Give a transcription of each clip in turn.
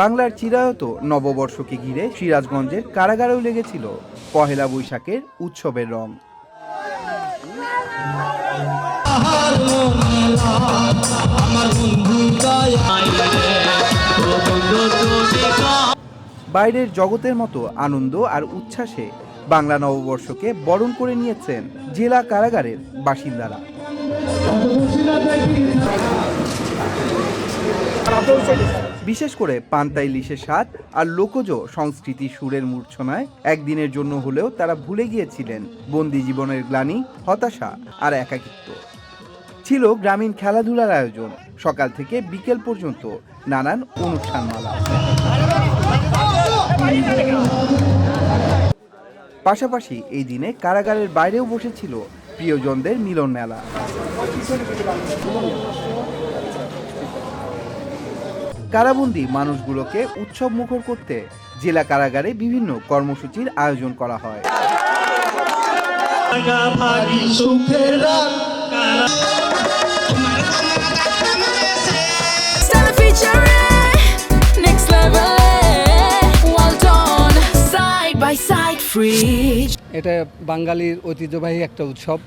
বাংলার চিরায়ত নববর্ষকে ঘিরে সিরাজগঞ্জের কারাগারেও লেগেছিল পহেলা বৈশাখের উৎসবের রং। বাইরের জগতের মতো আনন্দ আর উচ্ছ্বাসে বাংলা নববর্ষকে বরণ করে নিয়েছেন জেলা কারাগারের বাসিন্দারা। বিশেষ করে পান্তা ইলিশের স্বাদ আর লোকজ সংস্কৃতি সুরের মূর্ছনায় একদিনের জন্য হলেও তারা ভুলে গিয়েছিলেন বন্দি জীবনের গ্লানি, হতাশা আর একাকিত্ব। ছিল গ্রামীণ খেলাধুলার আয়োজন, সকাল থেকে বিকেল পর্যন্ত নানান অনুষ্ঠানমালা। পাশাপাশি এই দিনে কারাগারের বাইরেও বসেছিল প্রিয়জনদের মিলন মেলা। কারাবন্দী মানুষগুলোকে উৎসব মুখর করতে জেলা কারাগারে বিভিন্ন কর্মসূচির আয়োজন করা হয়। এটা বাঙালির ঐতিহ্যবাহী একটা উৎসব।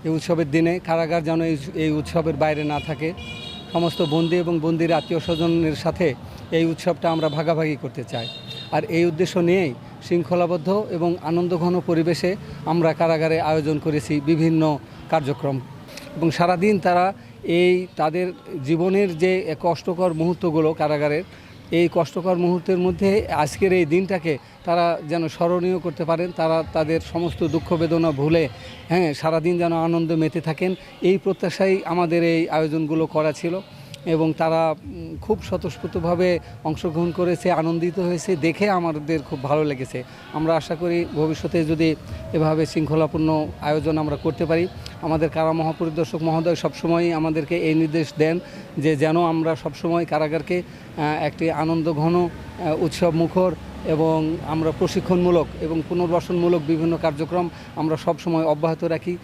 এই উৎসবের দিনে কারাগার যেন এই উৎসবের বাইরে না থাকে। সমস্ত বন্দী এবং বন্দির আত্মীয় স্বজনের সাথে এই উৎসবটা আমরা ভাগাভাগি করতে চাই। আর এই উদ্দেশ্য নিয়েই শৃঙ্খলাবদ্ধ এবং আনন্দঘন পরিবেশে আমরা কারাগারে আয়োজন করেছি বিভিন্ন কার্যক্রম। এবং সারাদিন তারা তাদের জীবনের যে কষ্টকর মুহূর্তগুলো কারাগারের, এই কষ্টকর মুহূর্তের মধ্যে আজকের এই দিনটাকে তারা যেন স্মরণীয় করতে পারেন, তারা তাদের সমস্ত দুঃখ বেদনা ভুলে সারাদিন যেন আনন্দে মেতে থাকেন, এই প্রত্যাশাই আমাদের এই আয়োজনগুলো করা ছিল। এবং তারা খুব স্বতঃস্ফূর্তভাবে অংশগ্রহণ করেছে, আনন্দিত হয়েছে, দেখে আমাদের খুব ভালো লেগেছে। আমরা আশা করি ভবিষ্যতে যদি এভাবে শৃঙ্খলাপূর্ণ আয়োজন আমরা করতে পারি। আমাদের কারা মহাপরিদর্শক মহোদয় সবসময়ই আমাদেরকে এই নির্দেশ দেন যে যেন আমরা সবসময় কারাগারকে একটি আনন্দঘন উৎসব মুখর এবং আমরা প্রশিক্ষণমূলক এবং পুনর্বাসনমূলক বিভিন্ন কার্যক্রম আমরা সবসময় অব্যাহত রাখি।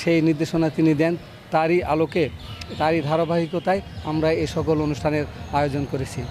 সেই নির্দেশনা তিনি দেন, তারই আলোকে, তারই ধারাবাহিকতায় আমরা এই সকল অনুষ্ঠানের আয়োজন করেছি।